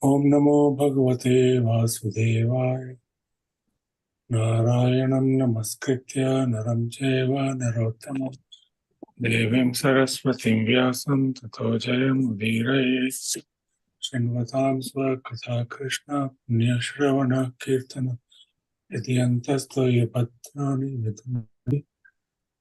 Om Namo Bhagavate Vasudevaya. Narayanam Namaskritya Naram Chaiva Narottamam Devim Saraswatim Vyasam Tato Jayam Udiraye Srinvatam Svakatha Krishna Punyashravana Kirtana Idyantasto Yapatrani Vidhani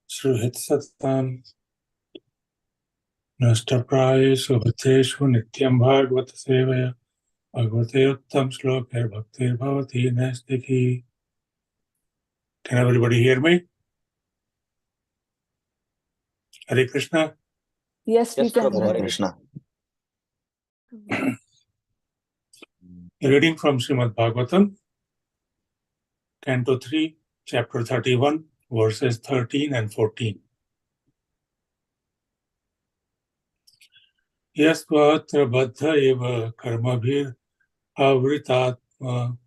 Sruhitsatam Nashtaprayeshu Bhateshu Nityam Bhagavata Sevaya Bhagavate Uttam Shlokar Bhaktir Bhavati Nastiki. Can everybody hear me? Hare Krishna. Yes, we can. Hare Krishna. Reading from Srimad Bhagavatam, Canto 3, Chapter 31, verses 13 and 14. Yasvatra baddha eva karmabhir avritatma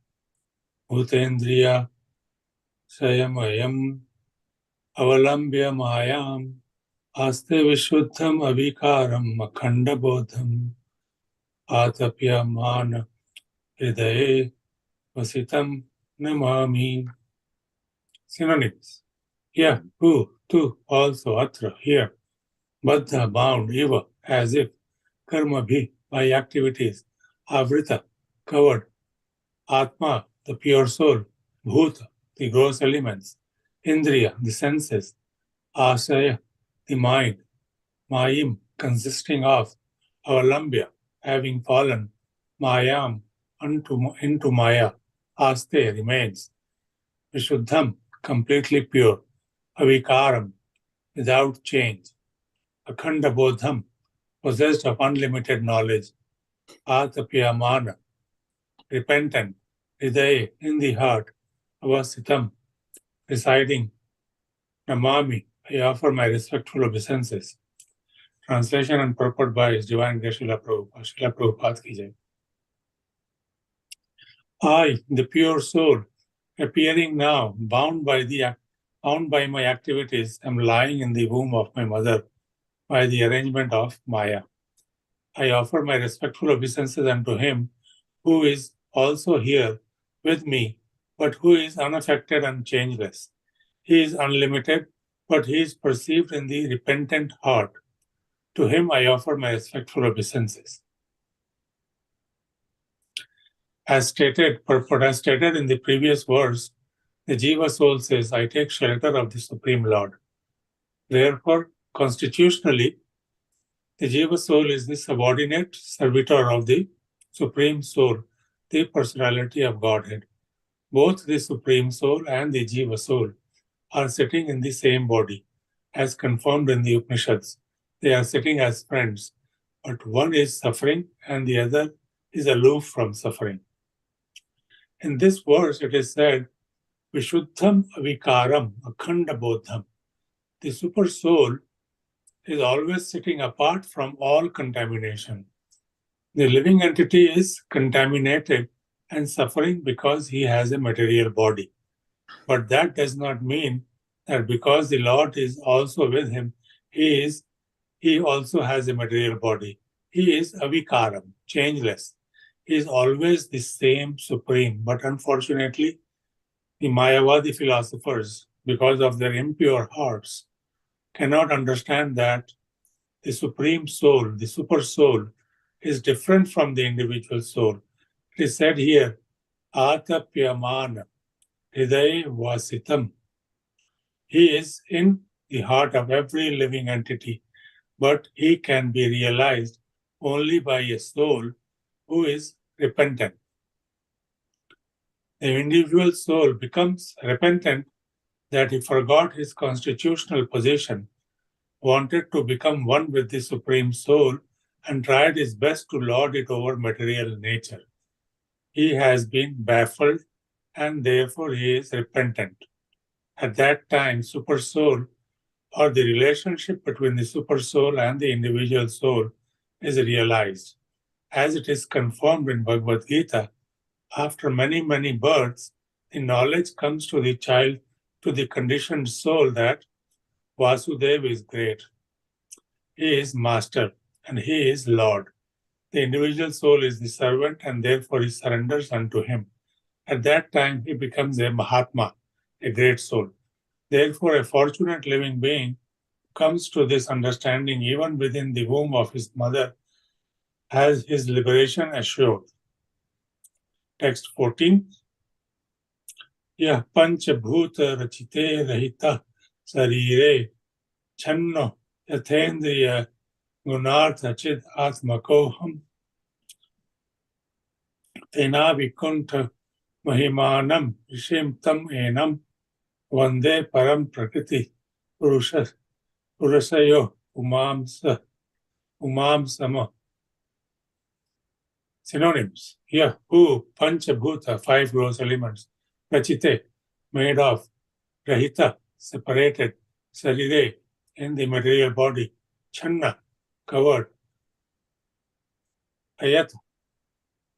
bhutendriya sayamayam avalambya mayam aste vishuddham avikaram akhanda bodham atapya man hridaye vasitam namami. Synonyms. Yeah, who, too, also, atra, here. Baddha, bound, eva, as if. Karma, bhi, by activities. Avrita, covered. Atma, the pure soul. Bhuta, the gross elements. Indriya, the senses. Asaya, the mind. Mayim, consisting of. Avalambya, having fallen. Mayam, into Maya. Aste, remains. Vishuddham, completely pure. Avikaram, without change. Akhanda bodham, possessed of unlimited knowledge. Atapyamana, repentant. Hridaye, in the heart. Avasitam, residing. Namami, I offer my respectful obeisances. Translation and purport by His Divine Grace Srila Prabhupada. Srila Prabhupada ki jai. I, the pure soul, appearing now, bound by my activities, am lying in the womb of my mother by the arrangement of Maya. I offer my respectful obeisances unto him who is also here with me, but who is unaffected and changeless. He is unlimited, but he is perceived in the repentant heart. To him I offer my respectful obeisances. As stated in the previous verse, the Jiva soul says, I take shelter of the Supreme Lord. Therefore, constitutionally, the Jiva soul is the subordinate servitor of the Supreme Soul, the personality of Godhead. Both the Supreme Soul and the Jiva soul are sitting in the same body, as confirmed in the Upanishads. They are sitting as friends, but one is suffering and the other is aloof from suffering. In this verse, it is said, Vishuddham avikaram akhanda bodham. The super soul is always sitting apart from all contamination. The living entity is contaminated and suffering because he has a material body. But that does not mean that because the Lord is also with him, he also has a material body. He is avikaram, changeless. He is always the same supreme. But unfortunately, the Mayavadi philosophers, because of their impure hearts, cannot understand that the supreme soul, the super soul, is different from the individual soul. It is said here, Atapyamana, Hridaye Vasitam. He is in the heart of every living entity, but he can be realized only by a soul who is repentant. The individual soul becomes repentant that he forgot his constitutional position, wanted to become one with the Supreme Soul, and tried his best to lord it over material nature. He has been baffled and therefore he is repentant. At that time, Super Soul, or the relationship between the Super Soul and the individual soul, is realized. As it is confirmed in Bhagavad Gita, after many, many births, the knowledge comes to the child, to the conditioned soul, that Vasudeva is great. He is master and he is Lord. The individual soul is the servant and therefore he surrenders unto him. At that time, he becomes a Mahatma, a great soul. Therefore, a fortunate living being comes to this understanding even within the womb of his mother has his liberation assured. Text 14. Yah panchabhuta rachite rahita sarire channo yathendriya gunartha chid atmakoham tena vikunta mahimanam rishim tam enam vande param prakriti purusayo umam. Synonyms. Here, who, panchabhuta, 5 gross elements, rachite, made of, rahita, separated, sarire, in the material body, channa, covered, ayat,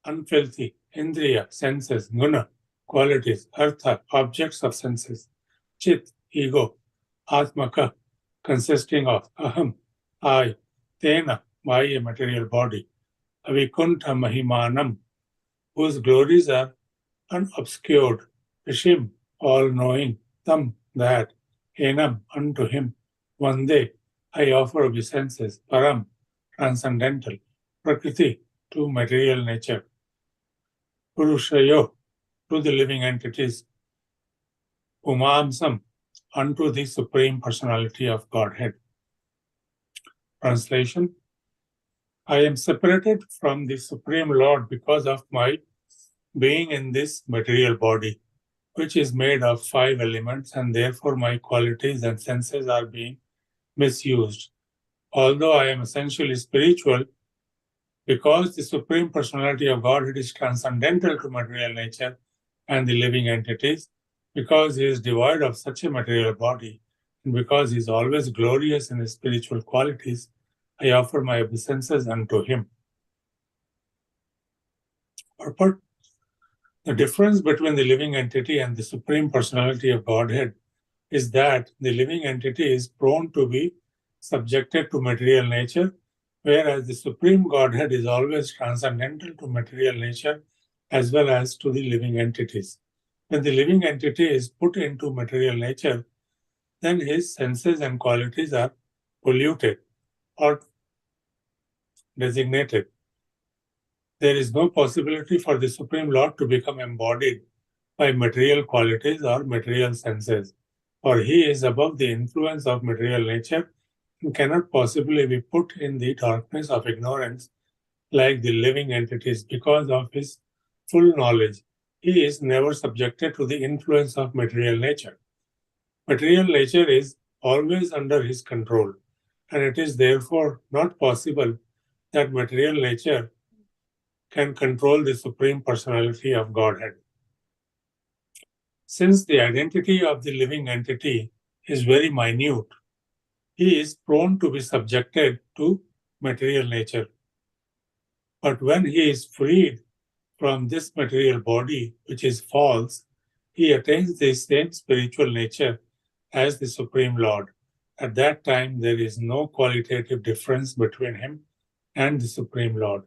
unfilthy, indriya, senses, guna, qualities, artha, objects of senses, chit, ego, atmaka, consisting of, aham, I, tena, by a material body, avikunta mahimanam, whose glories are unobscured, Rishim, all-knowing, Tam, that, Enam, unto him, Vande, I offer obeisances, Param, transcendental, Prakriti, to material nature, Purushayo, to the living entities, Umamsam, unto the Supreme Personality of Godhead. Translation. I am separated from the Supreme Lord because of my being in this material body, which is made of 5 elements, and therefore my qualities and senses are being misused. Although I am essentially spiritual, because the Supreme Personality of Godhead is transcendental to material nature and the living entities, because he is devoid of such a material body, and because he is always glorious in his spiritual qualities, I offer my obeisances unto him. Purport. The difference between the living entity and the Supreme Personality of Godhead is that the living entity is prone to be subjected to material nature, whereas the Supreme Godhead is always transcendental to material nature as well as to the living entities. When the living entity is put into material nature, then his senses and qualities are polluted or designated. There is no possibility for the Supreme Lord to become embodied by material qualities or material senses, for he is above the influence of material nature and cannot possibly be put in the darkness of ignorance like the living entities because of his full knowledge. He is never subjected to the influence of material nature. Material nature is always under his control, and it is therefore not possible that material nature can control the Supreme Personality of Godhead. Since the identity of the living entity is very minute, he is prone to be subjected to material nature. But when he is freed from this material body, which is false, he attains the same spiritual nature as the Supreme Lord. At that time, there is no qualitative difference between him and the Supreme Lord.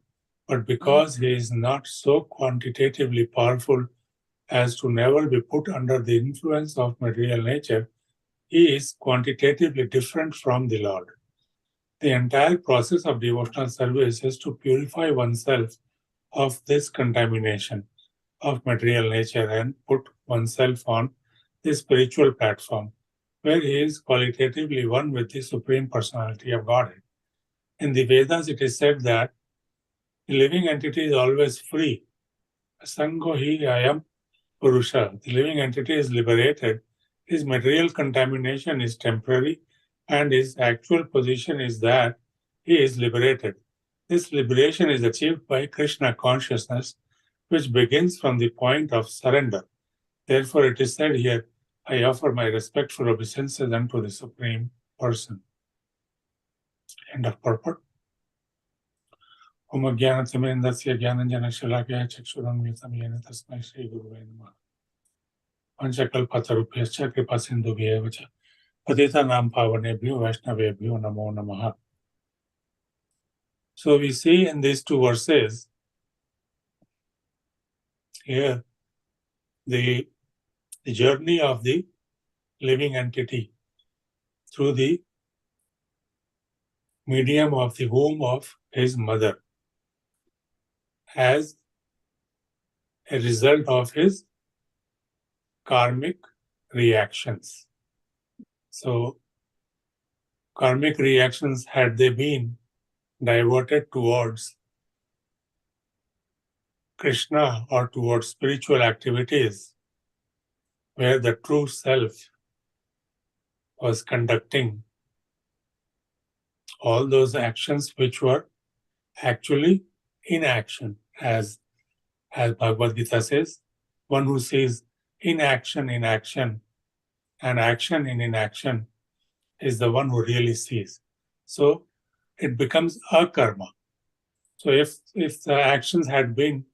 But because he is not so quantitatively powerful as to never be put under the influence of material nature, he is quantitatively different from the Lord. The entire process of devotional service is to purify oneself of this contamination of material nature and put oneself on the spiritual platform, where he is qualitatively one with the Supreme Personality of Godhead. In the Vedas, it is said that the living entity is always free. Asango hi ayam Purusha. The living entity is liberated. His material contamination is temporary, and his actual position is that he is liberated. This liberation is achieved by Krishna consciousness, which begins from the point of surrender. Therefore, it is said here, I offer my respectful obeisances unto the Supreme Person. End of purport. Om Jnanatimindasya Jnananjana Shalakaya Chakshurunmitam Yena Tasmai Shri Gurave Namaha. Panchakalpatarubhyascha Kripasindubhyev cha Patitanam Pavanebhyo Vaishnavebhyo Namo Namaha. So we see in these two verses here the journey of the living entity through the medium of the womb of his mother as a result of his karmic reactions. So, karmic reactions, had they been diverted towards Krishna or towards spiritual activities, where the true self was conducting all those actions which were actually inaction, as Bhagavad Gita says, one who sees inaction in action and action in inaction is the one who really sees. So it becomes a karma. So if the actions had been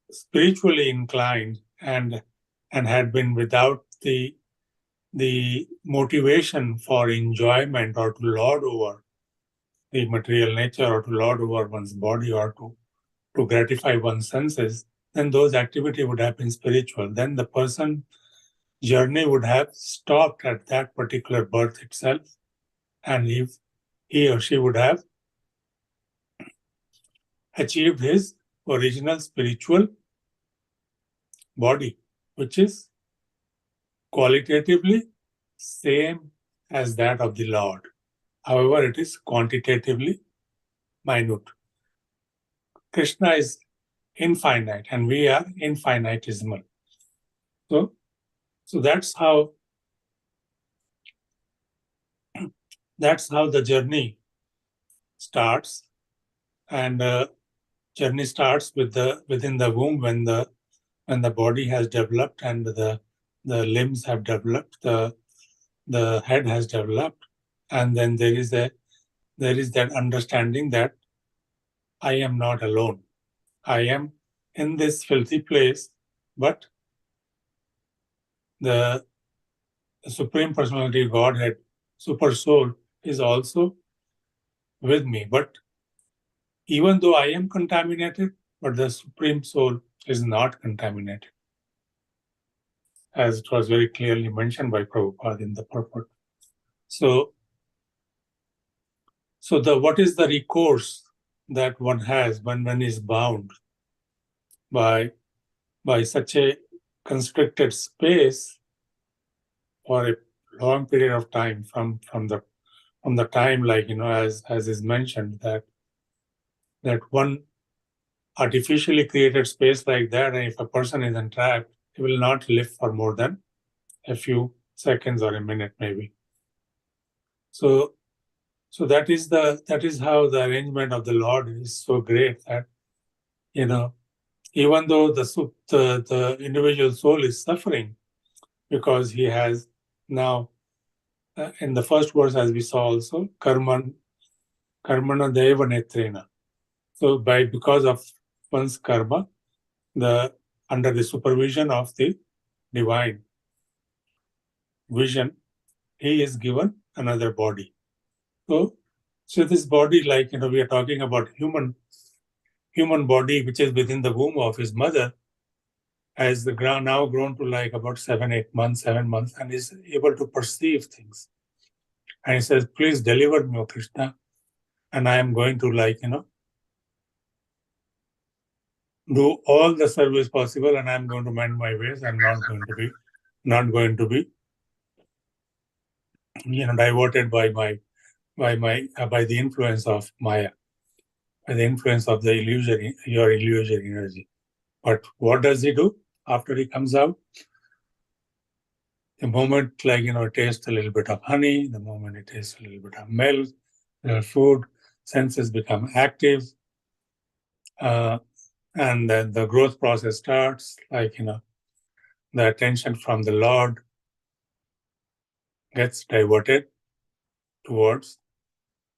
spiritually inclined and had been without the motivation for enjoyment or to lord over the material nature or to lord over one's body or to gratify one's senses, then those activity would have been spiritual. Then the person journey would have stopped at that particular birth itself, and he or she would have achieved his original spiritual body, which is qualitatively same as that of the Lord. However, it is quantitatively minute. Krishna is infinite and we are infinitesimal. So that's how the journey starts, and journey starts within the womb when the body has developed and the limbs have developed, the head has developed, and then there is that understanding that I am not alone. I am in this filthy place, but the Supreme Personality of Godhead, Super Soul, is also with me. But even though I am contaminated, but the Supreme Soul is not contaminated, as it was very clearly mentioned by Prabhupada in the purport. So what is the recourse that one has when one is bound by such a constricted space for a long period of time from the time, like, as is mentioned, that one artificially created space like that, and if a person is entrapped, he will not live for more than a few seconds or a minute maybe. So that is how the arrangement of the Lord is so great that, even though the individual soul is suffering because he has now, in the first verse, as we saw also, karmana deva netrena. So because of one's karma, under the supervision of the divine vision, he is given another body. So this body, like, we are talking about human body, which is within the womb of his mother, has now grown to like about 7 months, and is able to perceive things. And he says, please deliver me, O Krishna, and I am going to do all the service possible, and I am going to mend my ways. I'm not going to be diverted by the influence of Maya, by the influence of the your illusory energy. But what does he do after he comes out? The moment, it tastes a little bit of honey, the moment it tastes a little bit of milk, food, senses become active, and then the growth process starts. The attention from the Lord gets diverted towards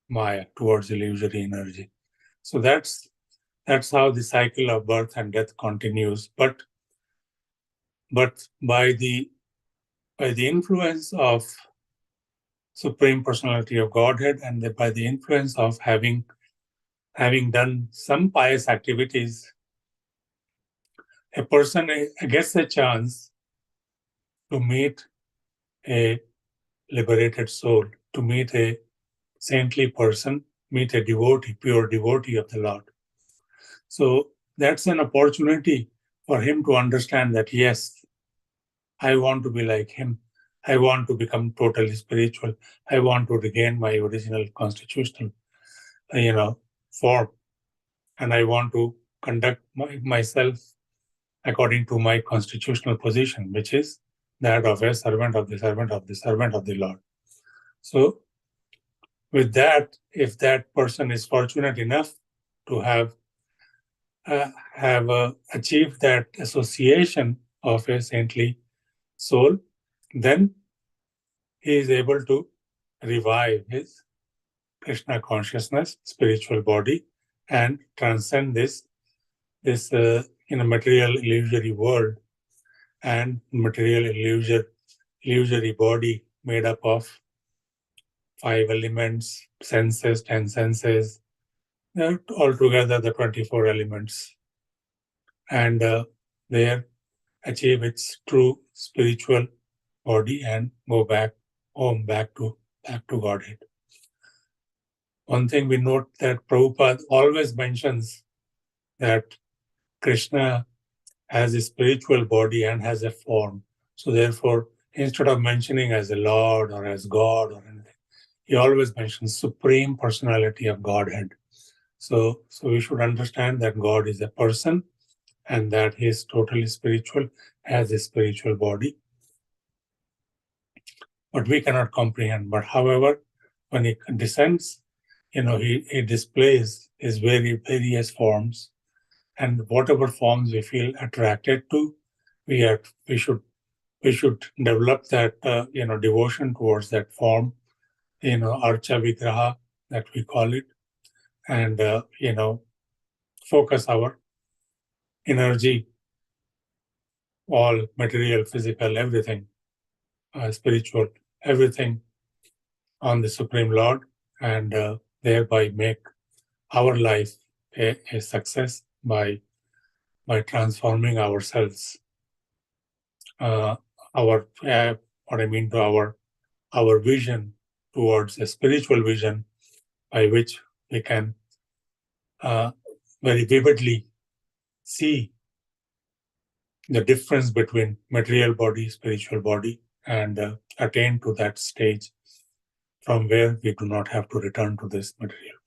Maya, towards illusory energy. So that's how the cycle of birth and death continues. But by the influence of Supreme Personality of Godhead, and by the influence of having having done some pious activities, a person gets a chance to meet a liberated soul, to meet a saintly person, meet a devotee, pure devotee of the Lord. So that's an opportunity for him to understand that, yes, I want to be like him. I want to become totally spiritual. I want to regain my original constitutional, form. And I want to conduct myself according to my constitutional position, which is that of a servant of the servant of the servant of the Lord. So with that, if that person is fortunate enough to have achieved that association of a saintly soul, then he is able to revive his Krishna consciousness, spiritual body, and transcend this material illusory world and material illusory body made up of 5 elements, senses, 10 senses, altogether the 24 elements, and there achieve its true spiritual body and go back home, back to Godhead. One thing we note that Prabhupada always mentions that Krishna has a spiritual body and has a form. So therefore, instead of mentioning as a Lord or as God or anything, he always mentions Supreme Personality of Godhead. So we should understand that God is a person and that he is totally spiritual, has a spiritual body. But we cannot comprehend. But however, when he descends, he displays his various forms, and whatever forms we feel attracted to, we should develop that devotion towards that form, archa vigraha that we call it, and focus our energy, all material, physical, everything, spiritual, everything on the Supreme Lord, and thereby make our life a success by transforming ourselves. Our vision towards a spiritual vision by which we can very vividly see the difference between material body, spiritual body, and attain to that stage from where we do not have to return to this material